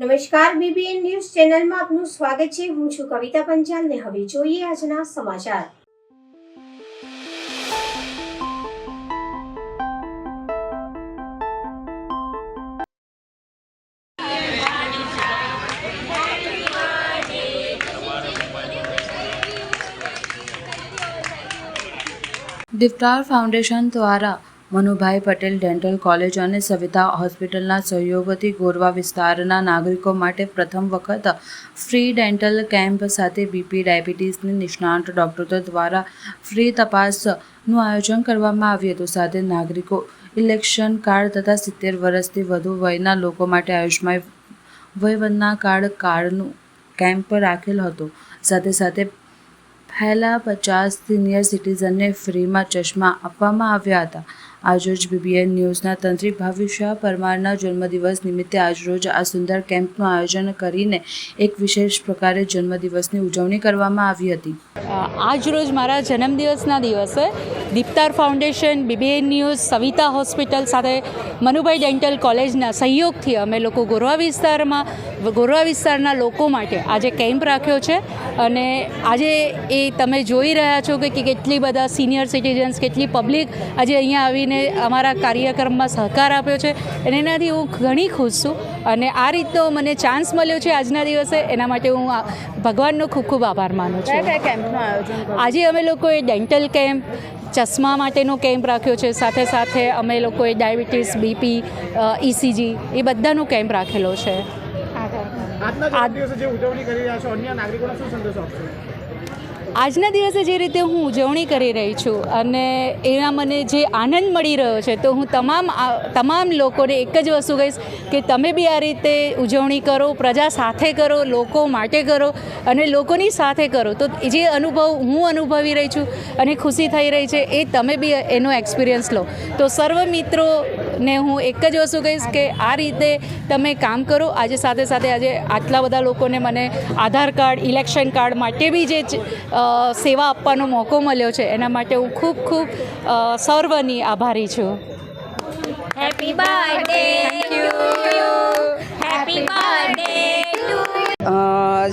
નમસ્કાર, BBN news ચેનલમાં આપનું સ્વાગત છે। હું છું કવિતા પંચાલ ને હવે જોઈએ આજના સમાચાર। દીપતાર ફાઉન્ડેશન દ્વારા મનુભાઈ પટેલ ડેન્ટલ કોલેજ અને સવિતા હોસ્પિટલના સહયોગથી ગોરવા વિસ્તારના નાગરિકો માટે પ્રથમ વખત ફ્રી ડેન્ટલ કેમ્પ સાથે બીપી ડાયાબિટીસની નિષ્ણાત ડૉક્ટરો દ્વારા ફ્રી તપાસનું આયોજન કરવામાં આવ્યું હતું। સાથે નાગરિકો ઇલેક્શન કાર્ડ તથા 70 વર્ષથી વધુ વયના લોકો માટે આયુષ્માન વયવંદના કાર્ડનું કેમ્પ રાખેલ હતો। સાથે પહેલા 50 સિનિયર સિટીઝનને ફ્રીમાં ચશ્મા આપવામાં આવ્યા હતા। આજરોજ બીબીએન ન્યૂઝના તંત્રી ભાવિશા પરમારના જન્મદિવસ નિમિત્તે આજરોજ આ સુંદર કેમ્પનું આયોજન કરીને એક વિશેષ પ્રકારે જન્મદિવસની ઉજવણી કરવામાં આવી હતી। આજરોજ મારા જન્મદિવસના દિવસે Deeptar foundation, BBN news, Savita hospital સાથે મનુભાઈ ડેન્ટલ કોલેજના સહયોગથી અમે લોકો ગોરવા વિસ્તારના લોકો માટે આજે કેમ્પ રાખ્યો છે। અને આજે એ તમે જોઈ રહ્યા છો કે કેટલી બધા સિનિયર સિટીઝન્સ, કેટલી પબ્લિક આજે અહીંયા આવીને અમારા કાર્યક્રમમાં સહકાર આપ્યો છે અને એનાથી હું ઘણી ખુશ છું। અને આ રીતનો મને ચાન્સ મળ્યો છે આજના દિવસે, એના માટે હું ભગવાનનો ખૂબ ખૂબ આભાર માનું છું। કયા કેમ્પનું આયોજન આજે અમે લોકોએ ડેન્ટલ કેમ્પ, ચશ્મા માટેનો કેમ્પ રાખ્યો છે, સાથે અમે લોકોએ ડાયાબિટીસ, બીપી, ઇસીજી એ બધાનો કેમ્પ રાખેલો છે। આજના દિવસે જે રીતે હું ઉજવણી કરી રહી છું અને એના મને જે આનંદ મળી રહ્યો છે, તો હું તમામ લોકોને એક જ વસ્તુ કહીશ કે તમે બી આ રીતે ઉજવણી કરો, પ્રજા સાથે કરો, લોકો માટે કરો અને લોકોની સાથે કરો। તો જે અનુભવ હું અનુભવી રહી છું અને ખુશી થઈ રહી છે, એ તમે બી એનો એક્સપિરિયન્સ લો। તો સર્વ મિત્રોને હું એક જ વસ્તુ કહીશ કે આ રીતે તમે કામ કરો। આજે સાથે આજે આટલા બધા લોકોને મને આધાર કાર્ડ, ઇલેક્શન કાર્ડ માટે બી જે સેવા આપવાનો મોકો મળ્યો છે, એના માટે હું ખૂબ સર્વની આભારી છું। Happy birthday to you, happy birthday to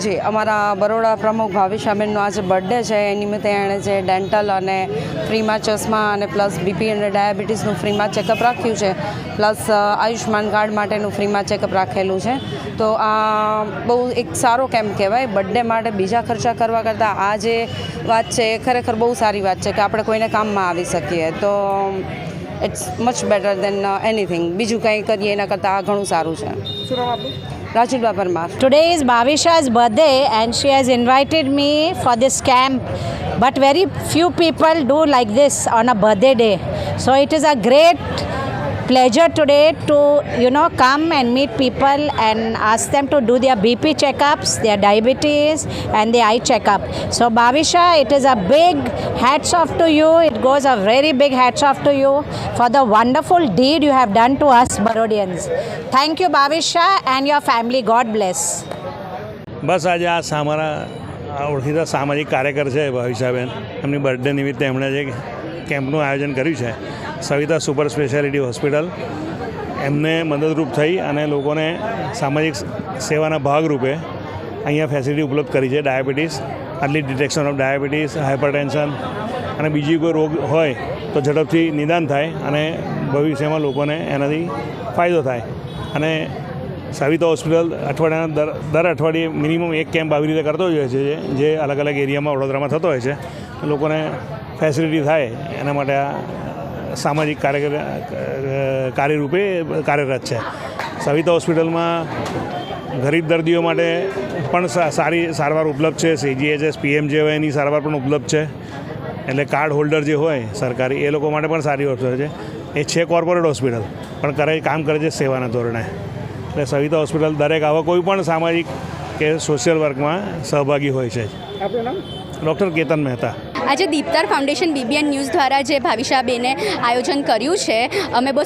જી અમારા બરોડા પ્રમુખ ભાવિશાબેનનો આજે બર્થડે છે, એ નિમિત્તે એણે જે ડેન્ટલ અને ફ્રીમાં ચશ્મા અને પ્લસ બીપી અને ડાયાબિટીસનું ફ્રીમાં ચેકઅપ રાખ્યું છે, પ્લસ આયુષ્માન કાર્ડ માટેનું ફ્રીમાં ચેકઅપ રાખેલું છે। તો આ બહુ એક સારો કેમ્પ કહેવાય। બર્થડે માટે બીજા ખર્ચા કરવા કરતાં આ જે વાત છે એ ખરેખર બહુ સારી વાત છે કે આપણે કોઈને કામમાં આવી શકીએ। તો it's much better than anything. બીજું કંઈ કરીએ એના કરતાં આ ઘણું સારું છે। શું નામ આપનું? Rajulba Parmar. Today is Bhavisha's birthday and she has invited me for this camp. But very few people do like this on a birthday day. So it is a great pleasure today to come and meet people and ask them to do their BP checkups, their diabetes and their eye checkup. So Bhavisha, it is a big hats off to you. It goes a very big hats off to you for the wonderful deed you have done to us Barodians. Thank you Bhavisha and your family. God bless. બસ આજે આ અમારા ઓળખીતા સામાજિક કાર્યકર છે ભાવિશાબેન, એમની birthday નિમિત્તે એમણે જે કેમ્પનું આયોજન કર્યું છે સવિતા સુપર સ્પેશિયાલિટી હોસ્પિટલ, એમને મદદરૂપ થઈ અને લોકોને સામાજિક સેવાના ભાગરૂપે અહીંયા ફેસિલિટી ઉપલબ્ધ કરી છે। Diabetes, early detection of diabetes, hypertension અને બીજી કોઈ રોગ હોય તો ઝડપથી નિદાન થાય અને ભવિષ્યમાં લોકોને એનાથી ફાયદો થાય। અને સવિતા હોસ્પિટલ અઠવાડિયાના દર અઠવાડિયે મિનિમમ એક કેમ્પ આવી રીતે કરતો જ હોય છે, જે અલગ અલગ એરિયામાં વડોદરામાં થતો હોય છે। લોકોને ફેસિલિટી થાય એના માટે આ સામાજિક કાર્યરૂપે કાર્યરત છે। સવિતા હોસ્પિટલમાં ગરીબ દર્દીઓ માટે પણ સારી સારવાર ઉપલબ્ધ છે। CGHS, PMJYની સારવાર પણ ઉપલબ્ધ છે। એટલે કાર્ડ હોલ્ડર જે હોય સરકારી, એ લોકો માટે પણ સારી વસ્તુ છે। એ છે કોર્પોરેટ હોસ્પિટલ પણ કામ કરે છે સેવાના ધોરણે। એટલે સવિતા હોસ્પિટલ દરેક આવા કોઈ પણ સામાજિક કે સોશિયલ વર્કમાં સહભાગી હોય છે। આપનું નામ? ડૉક્ટર કેતન મહેતા। આજે દીપતાર ફાઉન્ડેશન બીબીએન ન્યૂઝ દ્વારા જે ભાવિશાબેને આયોજન કર્યું છે, અમે બહુ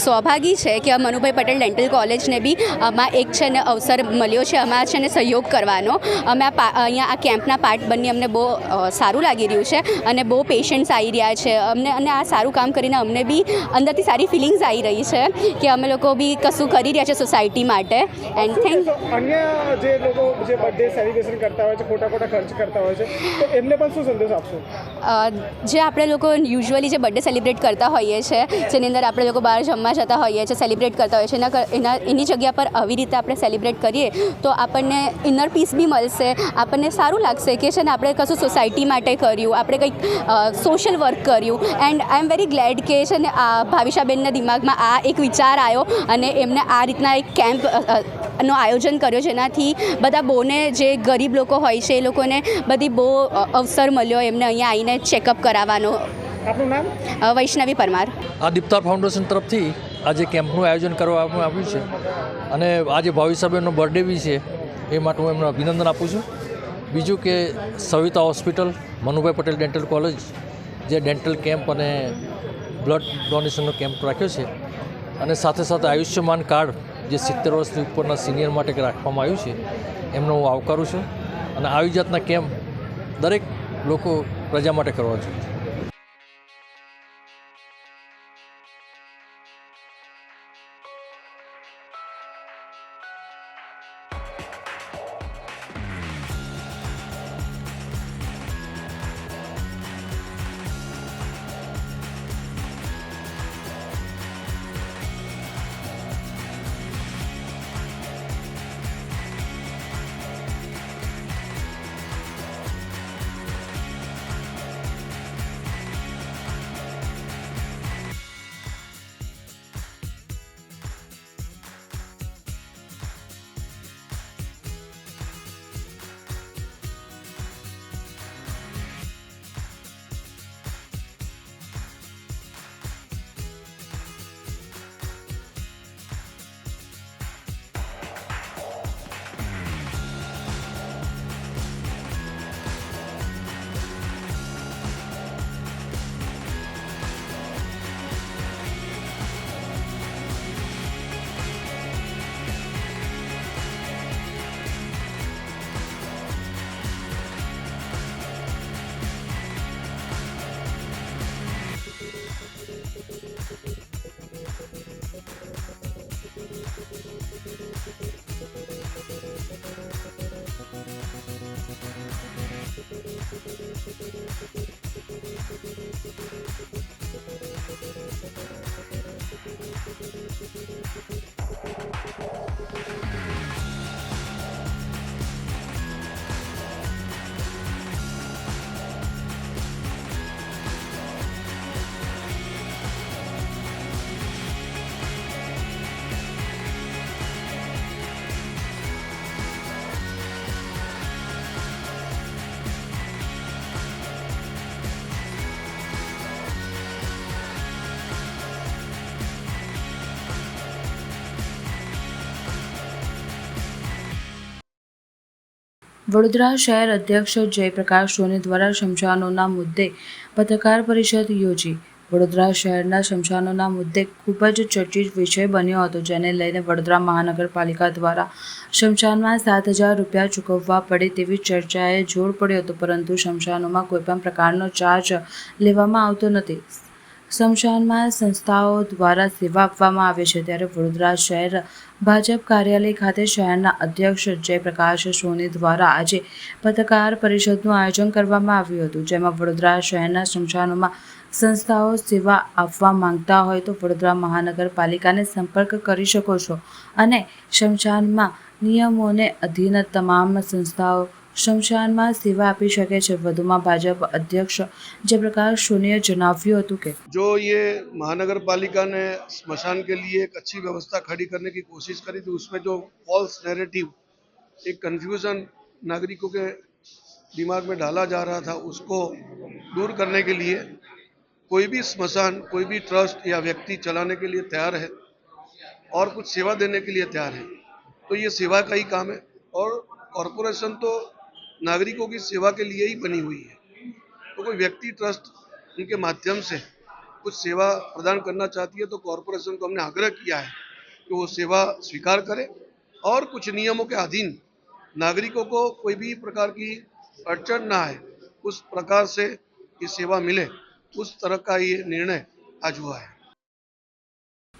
સ્વાભાગી છે કે મનુભાઈ પટેલ ડેન્ટલ કોલેજને બી આમાં એક છે ને અવસર મળ્યો છે આમાં છે ને સહયોગ કરવાનો. અમે અહીંયા આ કેમ્પના પાર્ટ બની અમને બહુ સારું લાગી રહ્યું છે અને બહુ પેશન્ટ્સ આવી રહ્યા છે અમને, અને આ સારું કામ કરીને અમને બી અંદરથી સારી ફિલિંગ્સ આવી રહી છે કે અમે લોકો બી કશું કરી રહ્યા છે સોસાયટી માટે. એન્ડ થેન્ક અન્ય જે લોકો જે બર્થડે સેલિબ્રેશન કરતા હોય છે, ખોટા ખર્ચ કરતા હોય છે, તો એમને પણ શું સંદેશ આપશો? જે આપણે લોકો યુઝ્યુઅલી જે બર્થડે સેલિબ્રેટ કરતા હોઈએ છીએ, જેની અંદર આપણે લોકો બહાર જમવા જતા હોઈએ છીએ, સેલિબ્રેટ કરતા હોઈએ છીએ, એની જગ્યા પર આવી રીતે આપણે સેલિબ્રેટ કરીએ તો આપણને ઇનર પીસ બી મળશે, આપણને સારું લાગશે કે છે ને આપણે કશું સોસાયટી માટે કર્યું, આપણે કંઈક સોશિયલ વર્ક કર્યું. And I am very glad કે છે ને આ ભાવિશાબેનના દિમાગમાં આ એક વિચાર આવ્યો અને એમને આ રીતના એક કેમ્પ નો આયોજન કર્યો, જેનાથી બધા બહુને જે ગરીબ લોકો હોય છે એ લોકોને બધી બહુ અવસર મળ્યો એમને અહીંયા આવીને ચેકઅપ કરાવવાનો. આપનું નામ? વૈષ્ણવી પરમાર. આ દીપતાર ફાઉન્ડેશન તરફથી આજે કેમ્પનું આયોજન કરવામાં આવ્યું છે અને આજે ભાવિશાબેનનો બર્થડે બી છે, એ માટે હું એમને અભિનંદન આપું છું. બીજું કે Savita hospital, Manubhai Patel dental college જે ડેન્ટલ કેમ્પ અને બ્લડ ડોનેશનનો કેમ્પ રાખ્યો છે અને સાથે સાથે આયુષ્યમાન કાર્ડ જે 70 વર્ષથી ઉપરના સિનિયર માટે રાખવામાં આવ્યું છે એમનો હું આવકારું છું અને આવી જાતના કેમ્પ દરેક લોકો પ્રજા માટે કરવા જોઈએ. વડોદરા શહેર અધ્યક્ષ જયપ્રકાશ સોની દ્વારા શમશાનોના મુદ્દે પત્રકાર પરિષદ યોજી. વડોદરા શહેરના શમશાનોના મુદ્દે ખૂબ જ ચર્ચિત વિષય બન્યો હતો, જેને લઈને વડોદરા મહાનગરપાલિકા દ્વારા શમશાનમાં 7,000 રૂપિયા ચૂકવવા પડે તેવી ચર્ચાએ જોર પડ્યો હતો, પરંતુ શમશાનોમાં કોઈપણ પ્રકારનો ચાર્જ લેવામાં આવતો નથી. શમશાનમાં સંસ્થાઓ દ્વારા સેવા આપવામાં આવે છે. ત્યારે વડોદરા શહેર ભાજપ કાર્યાલય ખાતે શહેરના અધ્યક્ષ જયપ્રકાશ સોની દ્વારા આજે પત્રકાર પરિષદનું આયોજન કરવામાં આવ્યું હતું, જેમાં વડોદરા શહેરના શમશાનોમાં સંસ્થાઓ સેવા આપવા માંગતા હોય તો વડોદરા મહાનગરપાલિકાને સંપર્ક કરી શકો છો અને શમશાનમાં નિયમોને અધીન તમામ સંસ્થાઓ શમશાનમાં સેવા આપી શકે છે. વધુમાં ભાજપ અધ્યક્ષ जयप्रकाश सोनी जनाव्યું હતું કે जो ये महानगर पालिका ने स्मशान के लिए एक अच्छी व्यवस्था खड़ी करने की कोशिश करी थी, उसमें जो फॉल्स नैरेटिव, एक कंफ्यूजन नागरिकों के दिमाग में डाला जा रहा था, उसको दूर करने के लिए कोई भी स्मशान, कोई भी ट्रस्ट या व्यक्ति चलाने के लिए तैयार है और कुछ सेवा देने के लिए तैयार है. तो ये सेवा का ही काम है और कॉरपोरेशन तो नागरिकों की सेवा के लिए ही बनी हुई है. तो कोई व्यक्ति ट्रस्ट उनके माध्यम से कुछ सेवा प्रदान करना चाहती है तो कॉरपोरेशन को हमने आग्रह किया है कि वो सेवा स्वीकार करे और कुछ नियमों के अधीन नागरिकों को कोई भी प्रकार की अड़चन ना आए, उस प्रकार से ये सेवा मिले, उस तरह का ये निर्णय आज हुआ है।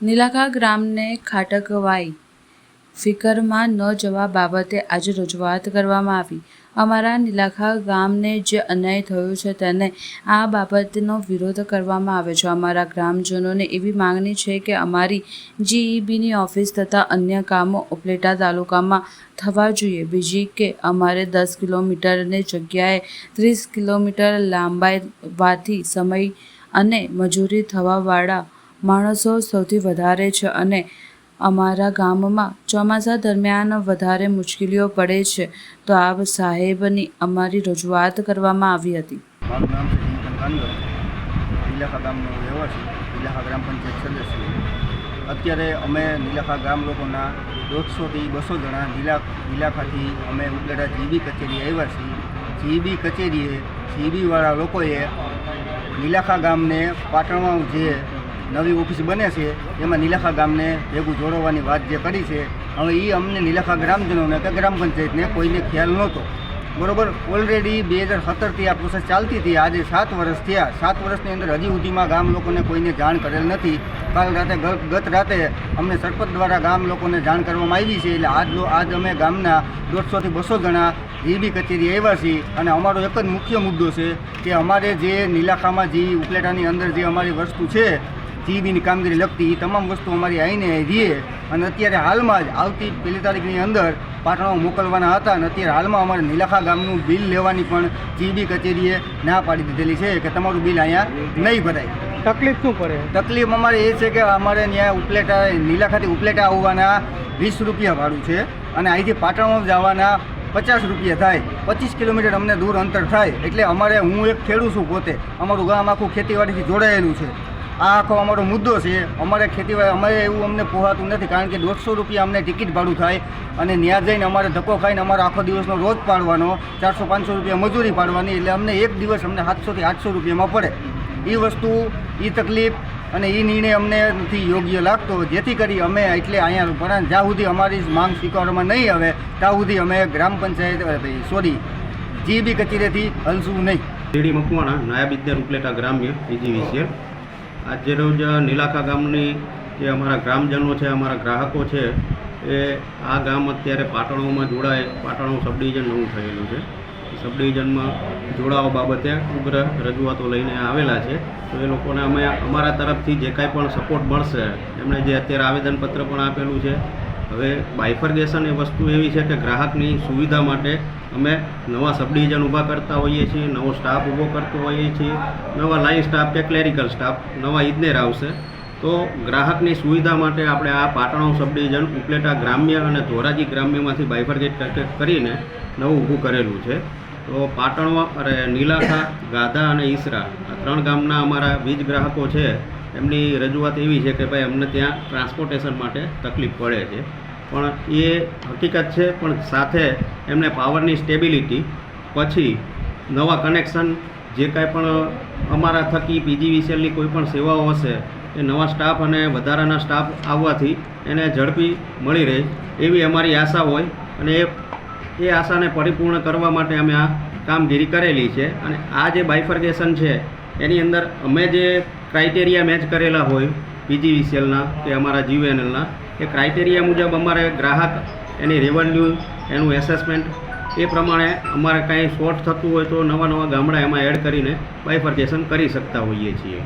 નીલાખા ગ્રામને ખાટકવાઈ ફિકરમાં ન જવા બાબતે આજે રજૂઆત કરવામાં આવી. અમારા નીલાખા ગામને જે અન્યાય થયો છે તેને આ બાબતનો વિરોધ કરવામાં આવે છે. અમારા ગ્રામજનોને એવી માંગણી છે કે અમારી જીઈબીની ઓફિસ તથા અન્ય કામો ઉપલેટા તાલુકામાં થવા જોઈએ. બીજી કે અમારે 10 કિલોમીટરની જગ્યાએ 30 કિલોમીટર લાંબાવાથી સમય અને મજૂરી થવાવાળા માણસો સૌથી વધારે છે અને અમારા ગામમાં ચોમાસા દરમિયાન વધારે મુશ્કેલીઓ પડે છે. તો આપ સાહેબની અમારી રજૂઆત કરવામાં આવી હતી. મારું નામ છે ચિંતન કાનગર, નીલાખા ગામનો રહેવાસી, નીલાખા ગ્રામ પંચાયત સદસ્ય. અત્યારે અમે નીલાખા ગામ લોકોના 150થી 200 જણા નીલાખાથી અમે ઉપલેટા જીબી કચેરી આવ્યા છીએ. જીબી કચેરીએ જીબીવાળા લોકોએ નીલાખા ગામને પાટણમાં જે નવી ઓફિસ બને છે એમાં નીલાખા ગામને ભેગું જોડવાની વાત જે કરી છે, હવે એ અમને નીલાખા ગ્રામજનોને કે ગ્રામ પંચાયતને કોઈને ખ્યાલ નહોતો. બરાબર, ઓલરેડી 2017થી આ પ્રોસેસ ચાલતી હતી. આજે 7 વર્ષ થયા. 7 વર્ષની અંદર હજી સુધીમાં ગામ લોકોને કોઈને જાણ કરેલ નથી. ગત રાતે અમને સરપંચ દ્વારા ગામ લોકોને જાણ કરવામાં આવી છે. એટલે આજ અમે ગામના 150થી 200 જણા જીબી કચેરી આવ્યા છીએ અને અમારો એક જ મુખ્ય મુદ્દો છે કે અમારે જે નીલાખામાં જે ઉપલેટાની અંદર જે અમારી વસ્તુ છે જીબીની કામગીરી લગતી એ તમામ વસ્તુ અમારી આવીને રહીએ અને અત્યારે હાલમાં જ આવતી 1 તારીખની અંદર પાટણમાં મોકલવાના હતા અને અત્યારે હાલમાં અમારે નીલાખા ગામનું બિલ લેવાની પણ જીબી કચેરીએ ના પાડી દીધેલી છે કે તમારું બિલ અહીંયા નહીં ભરાય. તકલીફ શું પડે? તકલીફ અમારે એ છે કે અમારે ત્યાં ઉપલેટા નીલાખાથી ઉપલેટા આવવાના 20 રૂપિયા ભાડું છે અને અહીંથી પાટણમાં જવાના 50 રૂપિયા થાય. 25 કિલોમીટર અમને દૂર અંતર થાય. એટલે અમારે, હું એક ખેડૂત છું પોતે, અમારું ગામ આખું ખેતીવાડીથી જોડાયેલું છે. આ આખો અમારો મુદ્દો છે. અમારે ખેતીવાડી અમારે એવું અમને પોહાતું નથી કારણ કે 150 રૂપિયા અમને ટિકિટ ભાડું થાય અને ત્યાં જઈને અમારે ધક્કો ખાઈને અમારો આખો દિવસનો રોજ પાડવાનો, 400-500 રૂપિયા મજૂરી પાડવાની. એટલે અમને એક દિવસ અમને 700થી 800 રૂપિયામાં પડે. એ વસ્તુ, એ તકલીફ અને એ નિર્ણય અમને નથી યોગ્ય લાગતો. જેથી કરી અમે એટલે અહીંયા પણ જ્યાં સુધી અમારી માંગ સ્વીકારવામાં નહીં આવે ત્યાં સુધી અમે ગ્રામ પંચાયત જીબી કચેરીથી હલશું નહીં. ડી મકવાણા, નાયબ ઇજનેર ઉપલેટા ગ્રામ્ય PGVCL. આજે રોજ નીલાખા ગામની જે અમારા ગ્રામજનો છે, અમારા ગ્રાહકો છે, એ આ ગામ અત્યારે પાટણોમાં જોડાય, પાટણો સબ ડિવિઝન નવું થયેલું છે. સબ ડિવિઝનમાં જોડાવા બાબતે ઉગ્ર રજૂઆતો લઈને આવેલા છે. તો એ લોકોને અમે અમારા તરફથી જે કાંઈ પણ સપોર્ટ મળશે, એમણે જે અત્યારે આવેદનપત્ર પણ આપેલું છે. હવે બાયફર્ગેશન એ વસ્તુ એવી છે કે ગ્રાહકની સુવિધા માટે અમે નવા સબ ડિવિઝન ઊભા કરતા હોઈએ છીએ, નવો સ્ટાફ ઊભો કરતો હોઈએ છીએ, નવા લાઇન સ્ટાફ કે ક્લેરિકલ સ્ટાફ, નવા ઇજનેર આવશે. તો ગ્રાહકની સુવિધા માટે આપણે આ પાટણો સબ ડિવિઝન ઉપલેટા ગ્રામ્ય અને ધોરાજી ગ્રામ્યમાંથી બાયફર્ગેટ કરીને નવું ઊભું કરેલું છે. તો પાટણમાં નીલાખા, ગાધા અને ઈસરા આ 3 ગામના અમારા વીજ ગ્રાહકો છે. એમની રજૂઆત એવી છે કે ભાઈ અમને ત્યાં ટ્રાન્સપોર્ટેશન માટે તકલીફ પડે છે. પણ એ હકીકત છે, પણ સાથે એમને પાવરની સ્ટેબિલિટી, પછી નવા કનેક્શન, જે કાંઈ પણ અમારા થકી PGVCLની કોઈ પણ સેવાઓ હશે એ નવા સ્ટાફ અને વધારાના સ્ટાફ આવવાથી એને ઝડપી મળી રહે એવી અમારી આશા હોય અને એ આશાને પરિપૂર્ણ કરવા માટે અમે આ કામગીરી કરેલી છે. અને આ જે બાયફર્ગેશન છે એની અંદર અમે જે ક્રાઇટેરિયા મેચ કરેલા હોય PGVCLના કે અમારા GVNLના, એ ક્રાઇટેરિયા મુજબ અમારે ગ્રાહક, એની રેવન્યુ, એનું એસેસમેન્ટ, એ પ્રમાણે અમારે કાંઈ શોર્ટ થતું હોય તો નવા ગામડા એમાં એડ કરીને બાયફર્ગેશન કરી શકતા હોઈએ છીએ.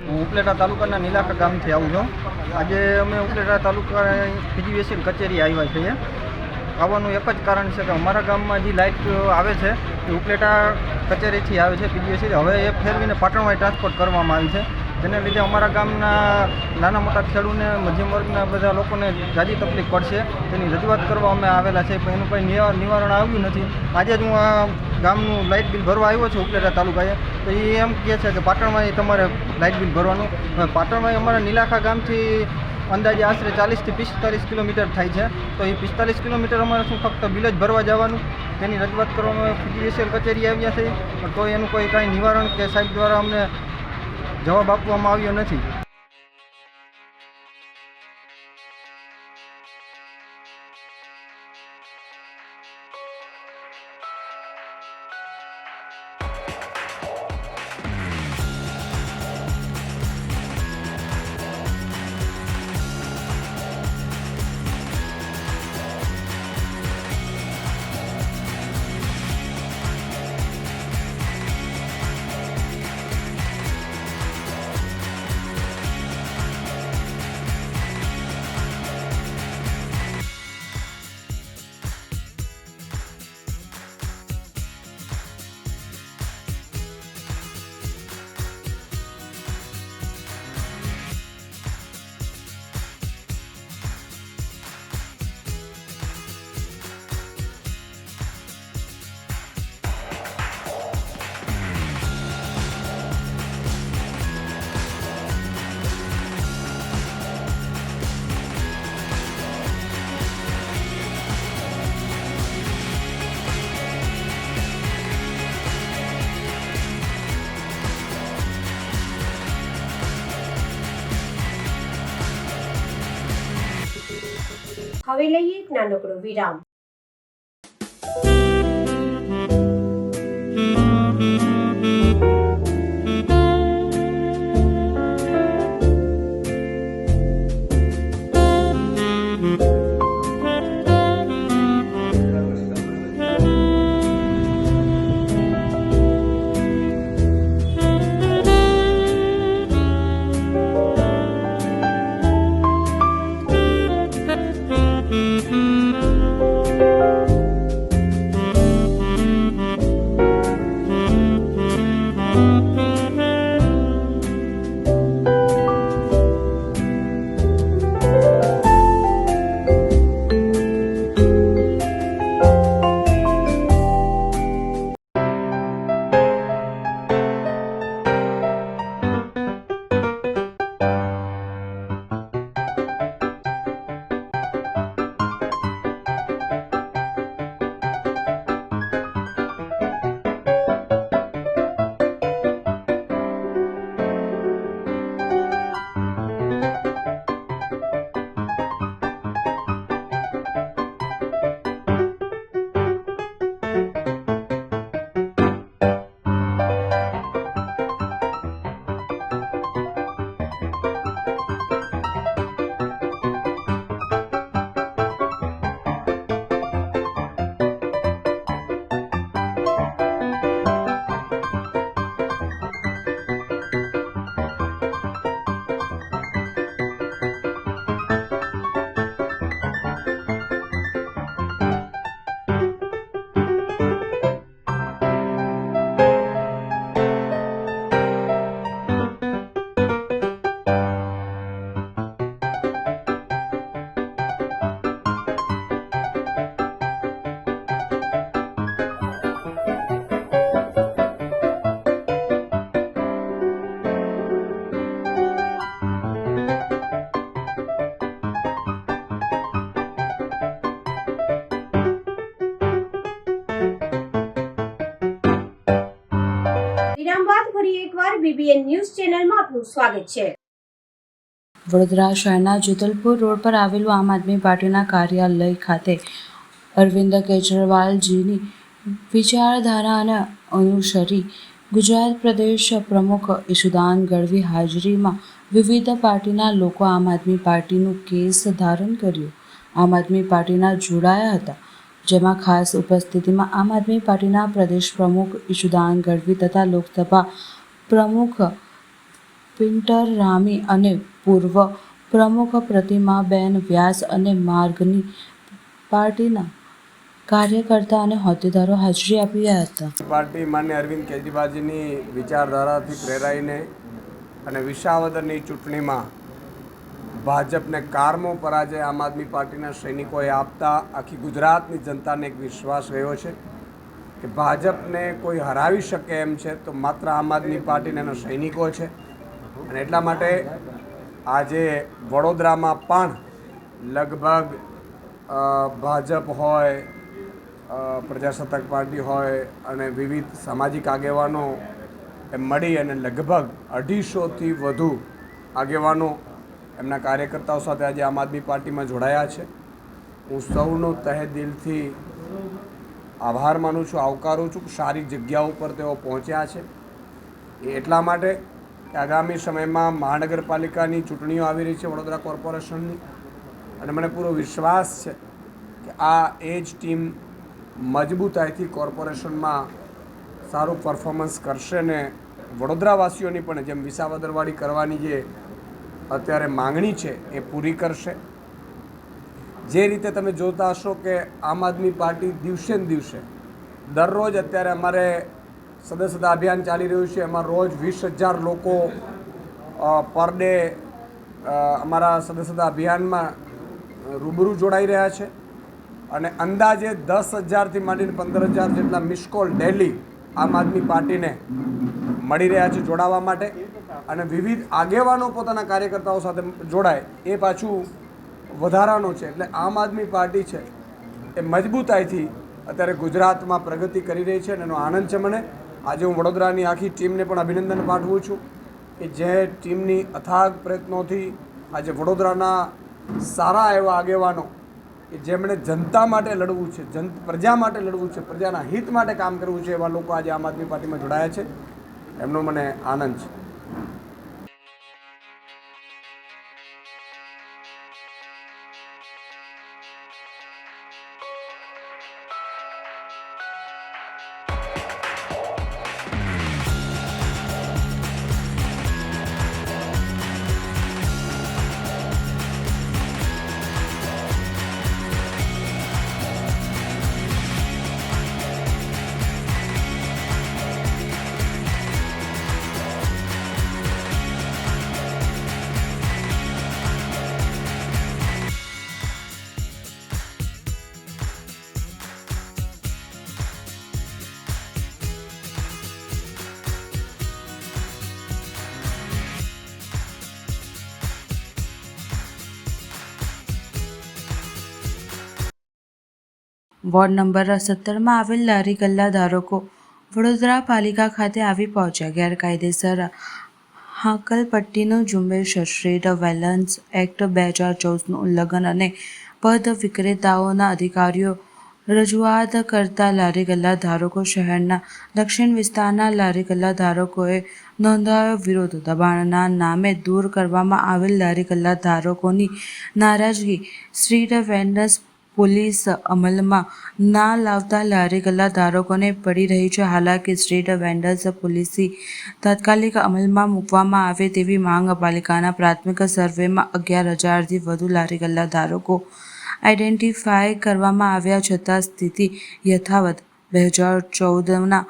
હું ઉપલેટા તાલુકાના નીલાખા ગામથી આવું છું. આજે અમે ઉપલેટા તાલુકા PGVCL કચેરી આવ્યા છીએ. આવવાનું એક જ કારણ છે કે અમારા ગામમાં જે લાઇટ આવે છે એ ઉપલેટા કચેરીથી આવે છે PGVCL. હવે એ ફેરવીને પાટણમાં ટ્રાન્સપોર્ટ કરવામાં આવી છે. જેને લીધે અમારા ગામના નાના મોટા ખેડૂતને, મધ્યમ વર્ગના બધા લોકોને ઝાઝી તકલીફ પડશે. તેની રજૂઆત કરવા અમે આવેલા છે, પણ એનું કંઈ નિવારણ આવ્યું નથી. આજે જ હું આ ગામનું લાઇટ બિલ ભરવા આવ્યો છું ઉપલેટા તાલુકાએ, તો એ એમ કહે છે કે પાટણમાં તમારે લાઇટ બિલ ભરવાનું. પાટણમાં અમારા નીલાખા ગામથી અંદાજે આશરે 40 થી 45 કિલોમીટર થાય છે. તો એ 45 કિલોમીટર અમારે શું ફક્ત બિલ જ ભરવા જવાનું, તેની રજૂઆત કરવામાં PGVCL કચેરી આવ્યા છે, પણ તો એનું કોઈ કાંઈ નિવારણ કે સાહેબ દ્વારા અમને જવાબ આપવામાં આવ્યો નથી. હવે લઈએ એક નાનકડો વિરામ. વિરામ બાદ ફરી એકવાર BBN ન્યૂઝ ચેનલમાં આપનું સ્વાગત છે. વડોદરા શહેરના જેતલપુર રોડ પર આવેલું આમ આદમી પાર્ટીના કાર્યાલય ખાતે અરવિંદ કેજરીવાલજીની વિચારધારાને અનુસરી ગુજરાત પ્રદેશ પ્રમુખ ઈશુદાન ગઢવી હાજરીમાં વિવિધ પાર્ટીના લોકો આમ આદમી પાર્ટીનું કેસ ધારણ કર્યું. આમ આદમી પાર્ટીના જોડાયા હતા, જેમાં ખાસ ઉપસ્થિતિમાં આમ આદમી પાર્ટીના પ્રદેશ પ્રમુખ ઈશુદાન ગઢવી તથા લોકસભા પ્રમુખ પિન્ટર રામી અને પૂર્વ પ્રમુખ પ્રતિમાબેન વ્યાસ અને માર્ગની પાર્ટીના કાર્યકર્તા અને હોદ્દેદારો હાજરી આપ્યા હતા. પાર્ટી માન્ય અરવિંદ કેજરીવાલજીની વિચારધારાથી પ્રેરાઈને અને વિસાવદરની ચૂંટણીમાં ભાજપને કારમો પરાજય આમ આદમી પાર્ટીના સૈનિકોએ આપતા આખી ગુજરાતની જનતાને એક વિશ્વાસ રહ્યો છે કે ભાજપને કોઈ હરાવી શકે એમ છે તો માત્ર આમ આદમી પાર્ટીના એના સૈનિકો છે. અને એટલા માટે આજે વડોદરામાં પણ લગભગ ભાજપ હોય, પ્રજાસત્તાક પાર્ટી હોય અને વિવિધ સામાજિક આગેવાનો મળી અને લગભગ 250થી વધુ આગેવાનો એમના કાર્યકર્તાઓ સાથે આજે આમ આદમી પાર્ટીમાં જોડાયા છે. હું સૌનો તહે દિલથી આભાર માનું છું, આવકારું છું. સારી જગ્યા ઉપર તેઓ પહોંચ્યા છે એ એટલા માટે કે આગામી સમયમાં મહાનગરપાલિકાની ચૂંટણીઓ આવી રહી છે, વડોદરા કોર્પોરેશનની, અને મને પૂરો વિશ્વાસ છે કે આ એ જ ટીમ મજબૂતાઈથી કોર્પોરેશનમાં સારું પરફોર્મન્સ કરશે ને વડોદરાવાસીઓની પણ જેમ વિસાવદરવાળી કરવાની જે અત્યારે માંગણી છે એ પૂરી કરશે. જે રીતે તમે જોતા હશો કે આમ આદમી પાર્ટી દિવસે ને દિવસે દરરોજ અત્યારે અમારે સદસ્યતા અભિયાન ચાલી રહ્યું છે, એમાં રોજ 20,000 લોકો પર ડે અમારા સદસ્યતા અભિયાનમાં રૂબરૂ જોડાઈ રહ્યા છે અને અંદાજે 10,000થી માંડીને 15,000 જેટલા મિસ કોલ ડેલી આમ આદમી પાર્ટીને મળી રહ્યા છે જોડાવા માટે. અને વિવિધ આગેવાનો પોતાના કાર્યકર્તાઓ સાથે જોડાય એ પાછું વધારાનું છે. એટલે આમ આદમી પાર્ટી છે એ મજબૂતાઈથી અત્યારે ગુજરાતમાં પ્રગતિ કરી રહી છે અને એનો આનંદ છે મને. આજે હું વડોદરાની આખી ટીમને પણ અભિનંદન પાઠવું છું કે જે ટીમની અથાગ પ્રયત્નોથી આજે વડોદરાના સારા એવા આગેવાનો કે જેમણે જનતા માટે લડવું છે, પ્રજા માટે લડવું છે, પ્રજાના હિત માટે કામ કરવું છે, એવા લોકો આજે આમ આદમી પાર્ટીમાં જોડાયા છે. એમનો મને આનંદ છે. વોર્ડ નંબર 17માં આવેલ લારી ગલ્લા ધારકો વડોદરા પાલિકા ખાતે આવી પહોંચ્યા. ગેરકાયદેસર હાકલપટ્ટીનું ઝુંબેશ, સ્ટ્રીટ વેલન્સ એક્ટ 2014નું ઉલ્લંઘન અને પદ વિક્રેતાઓના અધિકારીઓ રજૂઆત કરતા લારી ગલ્લા ધારકો શહેરના દક્ષિણ વિસ્તારના લારી ગલ્લા ધારકોએ નોંધાયો વિરોધ. દબાણના નામે દૂર કરવામાં આવેલ લારી ગલ્લા ધારકોની નારાજગી. સ્ટ્રીટ વેન્ડર્સ પોલીસ અમલમાં ના લાવતા લારી ગલ્લા ધારકોને પડી રહી છે હાલાકી. સ્ટ્રીટ વેન્ડર્સ પોલિસી તાત્કાલિક અમલમાં મૂકવામાં આવે તેવી માંગ. પાલિકાના પ્રાથમિક સર્વેમાં 11,000થી વધુ લારી ગલ્લા ધારકો આઈડેન્ટિફાય કરવામાં આવ્યા છતાં સ્થિતિ યથાવત. 2014ના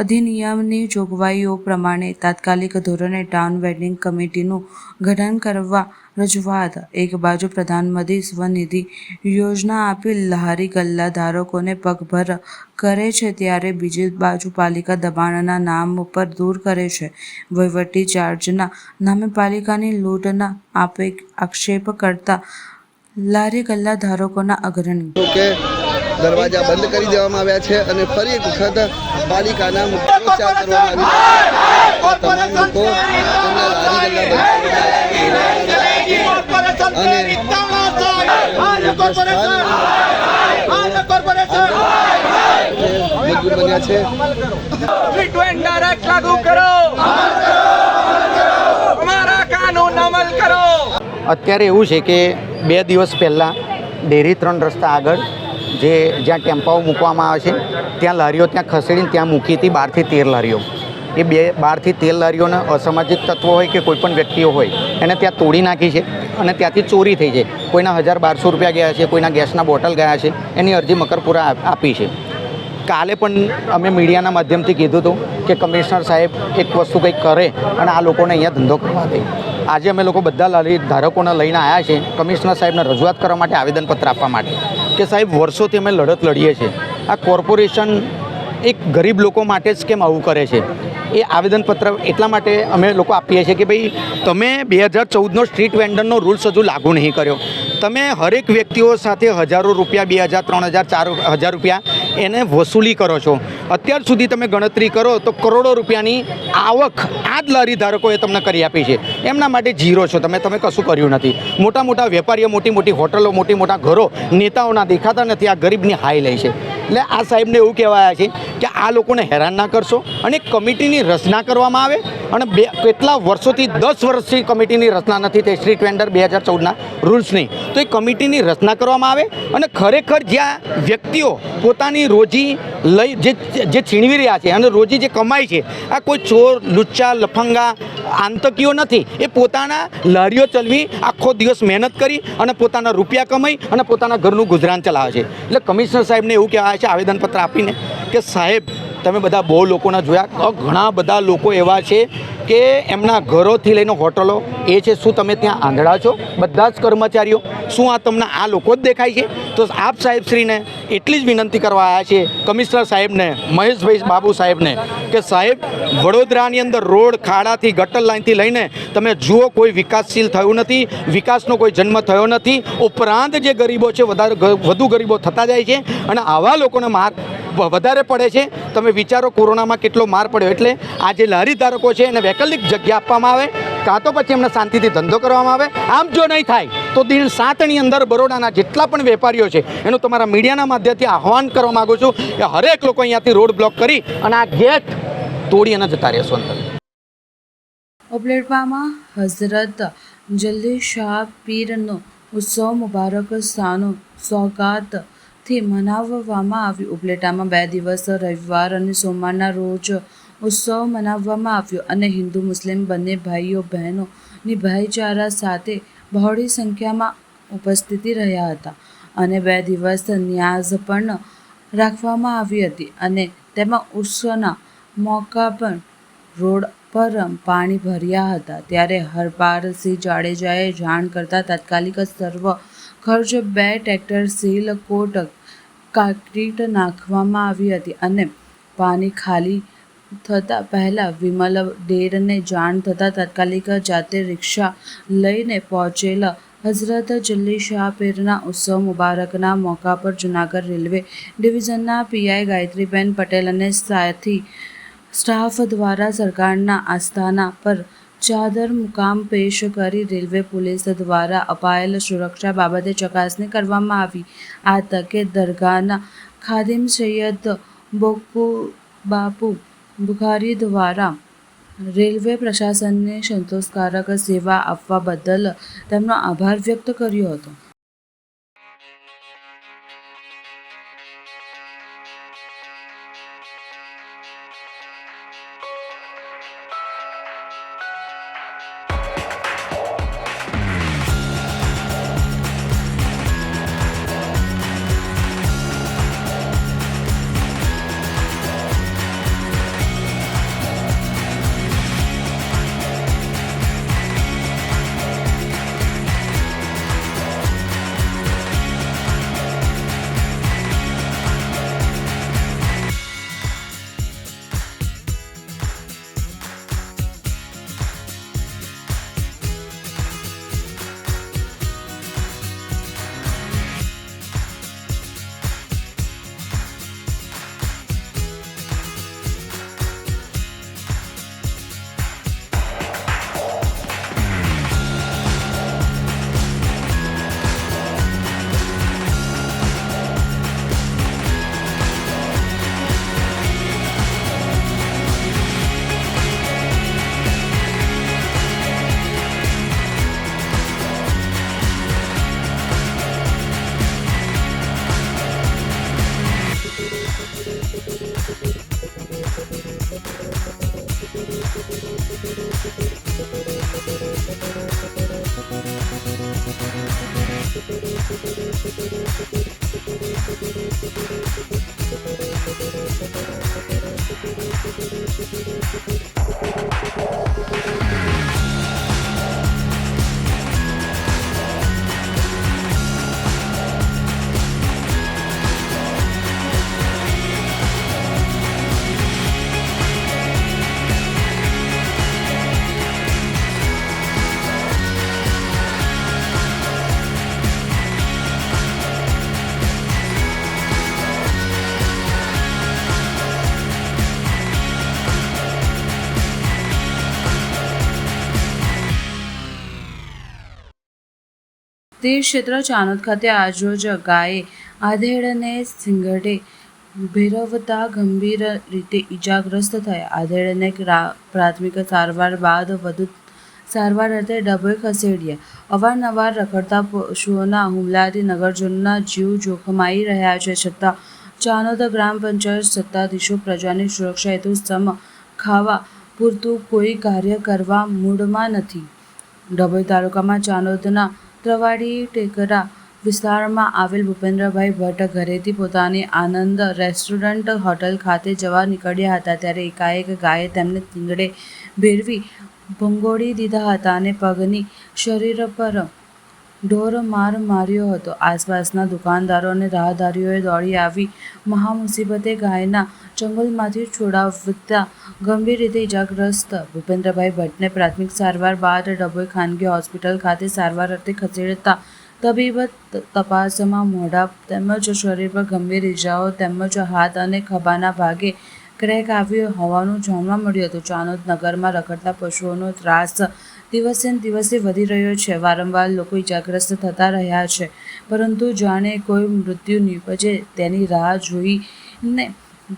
અધિનિયમની જોગવાઈઓ પ્રમાણે તાત્કાલિક ધોરણે ટાઉન વેન્ડિંગ કમિટીનું ગઠન કરવા રજૂઆત. એક બાજુ પ્રધાનમંત્રી સ્વનિધિ યોજના આપી લારી ગલ્લા ધારકોને પગભર કરે છે ત્યારે બીજી બાજુ પાલિકા દબાણના નામ પર દૂર કરે છે. વહીવટી ચાર્જના નામે પાલિકાની લૂંટના આક્ષેપ કરતા લારી ગલ્લા ધારકોના અગ્રણી કે દરવાજા બંધ કરી દેવામાં આવ્યા છે અને ફરી એક વખત પાલિકાના મુખ્યોચ્ચાર કરવામાં આવી છે. તમામ લોકો તેમના લારી ગલ્લા મજબૂત બન્યા છે. અત્યારે એવું છે કે 2 દિવસ પહેલાં ડેરી 3 રસ્તા આગળ જ્યાં ટેમ્પાઓ મૂકવામાં આવે છે ત્યાં લારીઓ ત્યાં ખસેડીને ત્યાં મૂકી હતી 12થી 13 લારીઓ. એ 12થી 13 લારીઓના અસામાજિક તત્વો હોય કે કોઈપણ વ્યક્તિઓ હોય એને ત્યાં તોડી નાખી છે અને ત્યાંથી ચોરી થઈ છે. કોઈના 1,200 રૂપિયા ગયા છે, કોઈના ગેસના બોટલ ગયા છે. એની અરજી મકરપુરા આપી છે. કાલે પણ અમે મીડિયાના માધ્યમથી કીધું હતું કે કમિશનર સાહેબ એક વસ્તુ કંઈક કરે અને આ લોકોને અહીંયા ધંધો કરવા દે. આજે અમે લોકો બધા લારી ધારકોને લઈને આવ્યા છે કમિશનર સાહેબને રજૂઆત કરવા માટે, આવેદનપત્ર આપવા માટે કે સાહેબ વર્ષોથી અમે લડત લડીએ છીએ. આ કોર્પોરેશન એક ગરીબ લોકો માટે જ કેમ આવું કરે છે? એ આવેદનપત્ર એટલા માટે અમે લોકો આપીએ છીએ કે ભાઈ તમે 2014નો સ્ટ્રીટ વેન્ડરનો રૂલ્સ હજુ લાગુ નહીં કર્યો. તમે હરેક વ્યક્તિઓ સાથે હજારો રૂપિયા, 2,000, 3,000, 4,000 રૂપિયા એને વસૂલી કરો છો. અત્યાર સુધી તમે ગણતરી કરો તો કરોડો રૂપિયાની આવક આ જ લારી ધારકોએ તમને કરી આપી છે. એમના માટે ઝીરો છો તમે કશું કર્યું નથી. મોટા મોટા વેપારીઓ, મોટી મોટી હોટલો, મોટી મોટા ઘરો નેતાઓના દેખાતા નથી. આ ગરીબની હાઈ લે છે. એટલે આ સાહેબને એવું કહેવાયા છે કે આ લોકોને હેરાન ના કરશો અને કમિટીની રચના કરવામાં આવે. અને કેટલા વર્ષોથી 10 વર્ષથી કમિટીની રચના નથી થઈ સ્ટ્રીટ વેન્ડર 2014ના રૂલ્સની. તો એ કમિટીની રચના કરવામાં આવે અને ખરેખર જ્યાં વ્યક્તિઓ પોતાની રોજી લઈ જે છીનવી રહ્યા છે અને રોજી જે કમાય છે, આ કોઈ ચોર, લુચ્ચા, લફંગા, આતંકીઓ નથી. એ પોતાના લારીઓ ચલાવી આખો દિવસ મહેનત કરી અને પોતાના રૂપિયા કમાઈ અને પોતાના ઘરનું ગુજરાન ચલાવે છે. એટલે કમિશનર સાહેબને એવું કહેવાય છે આવેદનપત્ર આપીને કે સાહેબ તમે બધા બહુ લોકોના જોયા, ઘણા બધા લોકો એવા છે કે એમના ઘરોથી લઈને હોટલો એ છે. શું તમે ત્યાં આંધળા છો બધા જ કર્મચારીઓ? શું આ તમને આ લોકો જ દેખાય છે? તો આપ સાહેબશ્રીને એટલી જ વિનંતી કરવા આવ્યા છે, કમિશનર સાહેબને, મહેશભાઈ બાબુ સાહેબને, કે સાહેબ વડોદરાની અંદર રોડ, ખાડાથી, ગટર લાઇનથી લઈને તમે જુઓ કોઈ વિકાસશીલ થયું નથી, વિકાસનો કોઈ જન્મ થયો નથી. ઉપરાંત જે ગરીબો છે વધુ ગરીબો થતા જાય છે અને આવા લોકોને માર વધારે પડે છે. તમે વિચારો કોરોનામાં કેટલો માર પડ્યો. એટલે આ જે લારી ધારકો છે એને વૈકલ્પિક જગ્યા આપવામાં આવે, કાં તો પછી એમને શાંતિથી ધંધો કરવામાં આવે. આમ જો નહીં થાય તો દિન 7ની અંદર બરોડાના જેટલા પણ વેપારીઓ છે એનું તમારા મીડિયાના માધ્યમથી આહવાન કરવા માગું છું કે હરેક લોકો અહીંયાથી રોડ બ્લોક કરી અને આ ગેટ તોડી અને જતા રહેશો અંદર. ઉપલેટામાં હઝરત જલ્દી શાહ પીરનો ઉત્સવ મુબારક સ્થાનો સોગાતથી મનાવવામાં આવ્યું. ઉપલેટામાં 2 દિવસ રવિવાર અને સોમવારના રોજ ઉત્સવ મનાવવામાં આવ્યો અને હિન્દુ મુસ્લિમ બંને ભાઈઓ બહેનોની ભાઈચારા સાથે બહોળી સંખ્યામાં ઉપસ્થિતિ રહ્યા હતા અને 2 દિવસ ન્યાઝ પણ રાખવામાં આવી હતી અને તેમાં ઉત્સવના મોકા પર રોડ પર પાણી ભર્યા હતા. ત્યારે હરપાલસિંહ જાડેજાએ જાણ કરતાં તાત્કાલિક સર્વ ખર્ચ 2 ટ્રેક્ટર સીલ કોટ કાંકરીટ નાખવામાં આવી હતી અને પાણી ખાલી થતાં પહેલાં વિમલ ડેરને જાણ થતાં તાત્કાલિક જાતે રિક્ષા લઈને પહોંચેલા હઝરત જલ્દી શાહ પીરના ઉત્સવ મુબારકના મોકા પર જૂનાગઢ રેલવે ડિવિઝનના પીઆઈ ગાયત્રીબેન પટેલ અને સાથી સ્ટાફ દ્વારા સરકારના આસ્થાના પર ચાદર મુકામ પેશ કરી રેલવે પોલીસ દ્વારા અપાયેલ સુરક્ષા બાબતે ચકાસણી કરવામાં આવી. આ તકે દરગાહના ખાદિમ સૈયદ બાપુ બુખારી દ્વારા રેલવે પ્રશાસનને સંતોષકારક સેવા આપવા બદલ તેમનો આભાર વ્યક્ત કર્યો હતો. તે ક્ષેત્ર ચાનોદ ખાતે આજરોજ ગાયે આધેડને સિંગડે ભેરવતા ગંભીર રીતે ઈજાગ્રસ્ત થયા. આધેડને પ્રાથમિક સારવાર બાદ વધુ સારવાર અર્થે ડભોઈ ખસેડ્યા. અવારનવાર રખડતા પશુઓના હુમલાથી નગરજનોના જીવ જોખમાઈ રહ્યા છે, છતાં ચાનોદ ગ્રામ પંચાયત સત્તાધીશો પ્રજાની સુરક્ષા હેતુ સમ ખાવા પૂરતું કોઈ કાર્ય કરવા મૂડમાં નથી. ડભોઈ તાલુકામાં ચાનોદના ત્રવાડી ટેકરા વિસ્તારમાં આવેલ ભૂપેન્દ્રભાઈ ભટ્ટ ઘરેથી પોતાની આનંદ રેસ્ટોરન્ટ હોટલ ખાતે જવા નીકળ્યા હતા, ત્યારે એકાએક ગાયે તેમને શિંગડે ભેરવી ભંગોળી દીધા હતા અને પગની શરીર પર ઢોર માર માર્યો હતો. આસપાસના દુકાનદારો અને રાહદારીઓએ દોડી આવી મહામુસીબતે ગાયના ચંગુલમાંથી છોડાવતા ગંભીર રીતે ઇજાગ્રસ્ત ભૂપેન્દ્રભાઈ ભટ્ટને પ્રાથમિક સારવાર બાદ ડભોઈ ખાનગી હોસ્પિટલ ખાતે સારવાર અર્થે ખસેડતા તબીબ તપાસમાં મોઢા તેમજ શરીર પર ગંભીર ઇજાઓ તેમજ હાથ અને ખભાના ભાગે ક્રેક આવ્યો હોવાનું જાણવા મળ્યું હતું. ચાનોદ નગરમાં રખડતા પશુઓનો ત્રાસ દિવસે દિવસે વધી રહ્યો છે. વારંવાર લોકો ઇજાગ્રસ્ત થતા રહ્યા છે, પરંતુ જાણે કોઈ મૃત્યુ નીપજે તેની રાહ જોઈને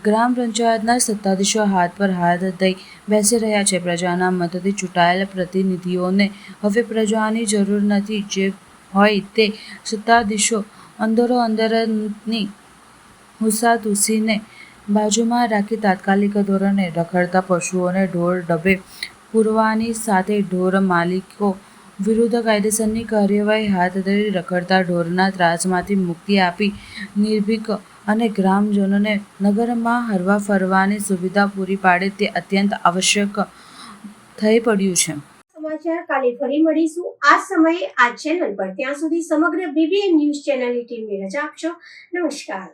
ગ્રામ પંચાયતના સત્તાધીશો હાથ પર હાથ દઈ બેસી રહ્યા છે. પ્રજાના મતથી ચૂંટાયેલ પ્રતિનિધિઓને હવે પ્રજાની જરૂર નથી. જે હોય તે સત્તાધીશો અંદરોઅંદરની હુસાતુસીને બાજુમાં રાખી તાત્કાલિક ધોરણે રખડતા પશુઓને ઢોર ડબે પૂરવાની સાથે ઢોર માલિકો વિરુદ્ધ કાયદેસરની કાર્યવાહી હાથ ધરી રખડતા ઢોરના ત્રાસમાંથી મુક્તિ આપી નિર્ભીક અને ગ્રામજનોને નગરમાં હરવા ફરવાની સુવિધા પૂરી પાડે તે અત્યંત આવશ્યક થઈ પડ્યું છે. સમાચાર કાલે ફરી મળીશું આ સમયે આ ચેનલ પર. ત્યાં સુધી સમગ્ર BBN ન્યૂઝ ચેનલની ટીમને રજા આપશો. નમસ્કાર.